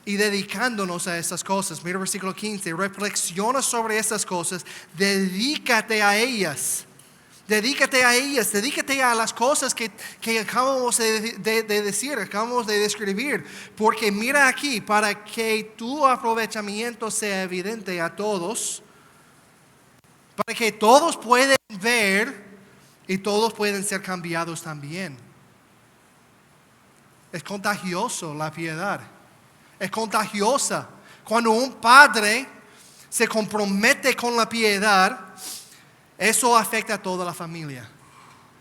y dedicándonos a esas cosas. Mira el versículo 15, reflexiona sobre esas cosas, dedícate a ellas. Dedícate a las cosas que acabamos de decir, acabamos de describir. Porque mira aquí, para que tu aprovechamiento sea evidente a todos, para que todos puedan ver y todos pueden ser cambiados también. Es contagioso la piedad. Es contagiosa. Cuando un padre se compromete con la piedad, eso afecta a toda la familia.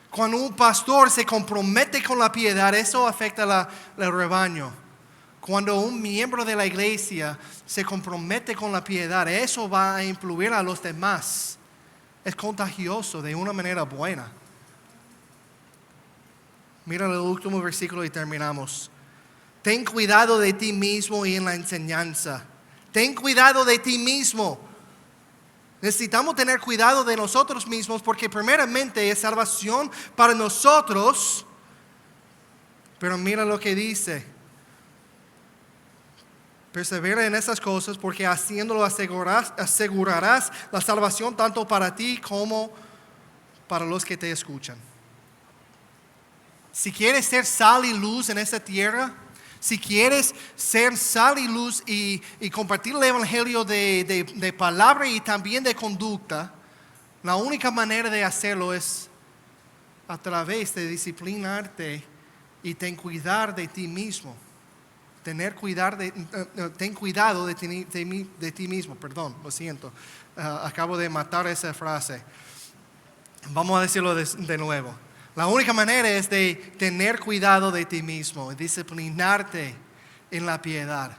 Cuando un pastor se compromete con la piedad, eso afecta el rebaño. Cuando un miembro de la iglesia se compromete con la piedad, eso va a influir a los demás. Es contagioso de una manera buena. Mira el último versículo y terminamos. Ten cuidado de ti mismo y en la enseñanza. Ten cuidado de ti mismo. Necesitamos tener cuidado de nosotros mismos porque primeramente es salvación para nosotros. Pero mira lo que dice. Persevera en esas cosas porque haciéndolo asegurarás la salvación tanto para ti como para los que te escuchan. Si quieres ser sal y luz en esta tierra, si quieres ser sal y luz y compartir el evangelio de palabra y también de conducta, la única manera de hacerlo es a través de disciplinarte y ten cuidado de ti mismo. Ten cuidado de ti mismo. Perdón, lo siento. Acabo de matar esa frase. Vamos a decirlo de nuevo. La única manera es de tener cuidado de ti mismo, disciplinarte en la piedad.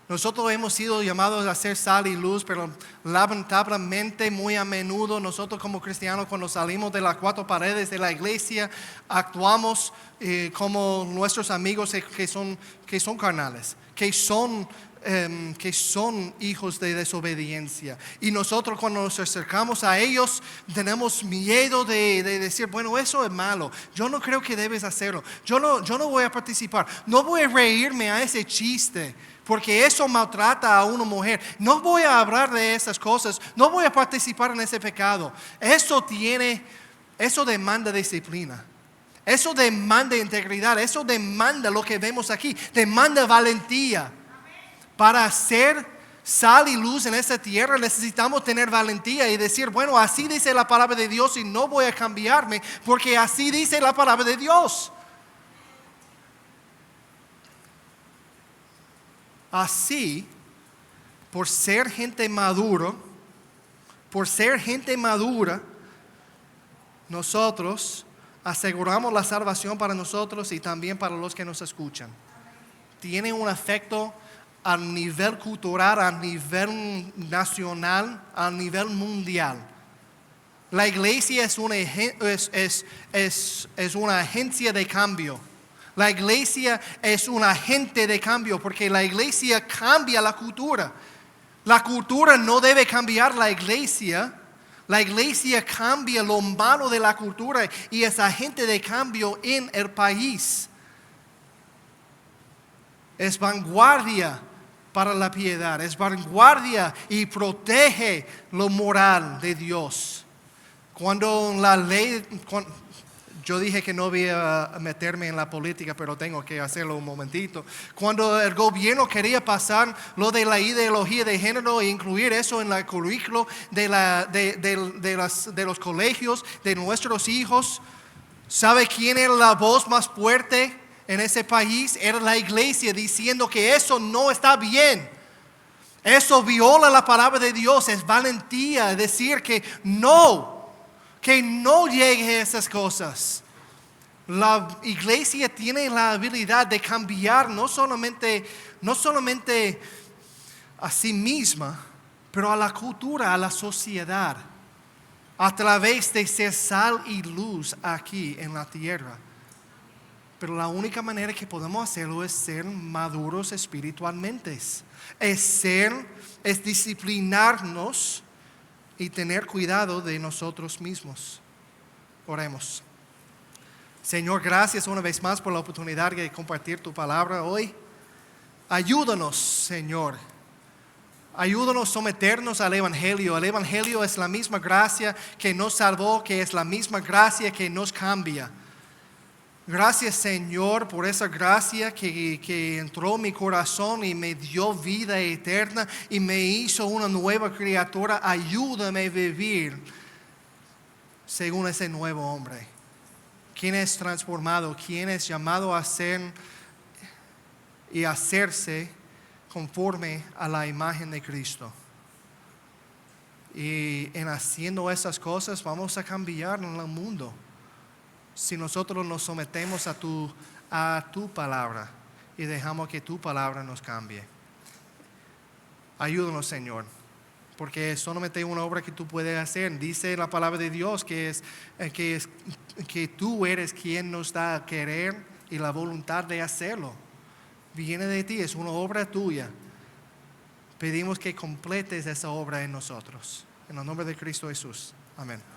Nosotros hemos sido llamados a ser sal y luz, pero lamentablemente muy a menudo nosotros como cristianos cuando salimos de las cuatro paredes de la iglesia actuamos como nuestros amigos que son carnales, que son que son hijos de desobediencia. Y nosotros cuando nos acercamos a ellos tenemos miedo de decir, bueno, eso es malo. Yo no creo que debes hacerlo. Yo no voy a participar. No voy a reírme a ese chiste, porque eso maltrata a una mujer. No voy a hablar de esas cosas. No voy a participar en ese pecado. Eso demanda disciplina. Eso demanda integridad. Eso demanda lo que vemos aquí. Demanda valentía. Para hacer sal y luz en esta tierra necesitamos tener valentía y decir, bueno, así dice la palabra de Dios y no voy a cambiarme porque así dice la palabra de Dios. Así, por ser gente madura, nosotros aseguramos la salvación para nosotros y también para los que nos escuchan. Tiene un efecto a nivel cultural, a nivel nacional, a nivel mundial. La iglesia es una agencia de cambio. La iglesia es un agente de cambio porque la iglesia cambia la cultura. La cultura no debe cambiar la iglesia. La iglesia cambia lo malo de la cultura y es agente de cambio en el país. Es vanguardia para la piedad, es vanguardia y protege lo moral de Dios. Yo dije que no iba a meterme en la política, pero tengo que hacerlo un momentito. Cuando el gobierno quería pasar lo de la ideología de género e incluir eso en el currículo de los colegios de nuestros hijos, ¿sabe quién era la voz más fuerte en ese país? Era la iglesia diciendo que eso no está bien. Eso viola la palabra de Dios. Es valentía decir que no llegue a esas cosas. La iglesia tiene la habilidad de cambiar no solamente a sí misma, pero a la cultura, a la sociedad, a través de ser sal y luz aquí en la tierra. Pero la única manera que podemos hacerlo es ser maduros espiritualmente. Es disciplinarnos y tener cuidado de nosotros mismos. Oremos. Señor, gracias una vez más por la oportunidad de compartir tu palabra hoy. Ayúdanos, Señor. Ayúdanos a someternos al Evangelio. El Evangelio es la misma gracia que nos salvó, que es la misma gracia que nos cambia. Gracias, Señor, por esa gracia que entró en mi corazón y me dio vida eterna y me hizo una nueva criatura. Ayúdame a vivir según ese nuevo hombre. ¿Quién es transformado? ¿Quién es llamado a ser y hacerse conforme a la imagen de Cristo? Y en haciendo esas cosas vamos a cambiar en el mundo. Si nosotros nos sometemos a tu palabra y dejamos que tu palabra nos cambie. Ayúdanos, Señor, porque es solamente una obra que tú puedes hacer. Dice la palabra de Dios que tú eres quien nos da a querer y la voluntad de hacerlo. Viene de ti, es una obra tuya. Pedimos que completes esa obra en nosotros. En el nombre de Cristo Jesús. Amén.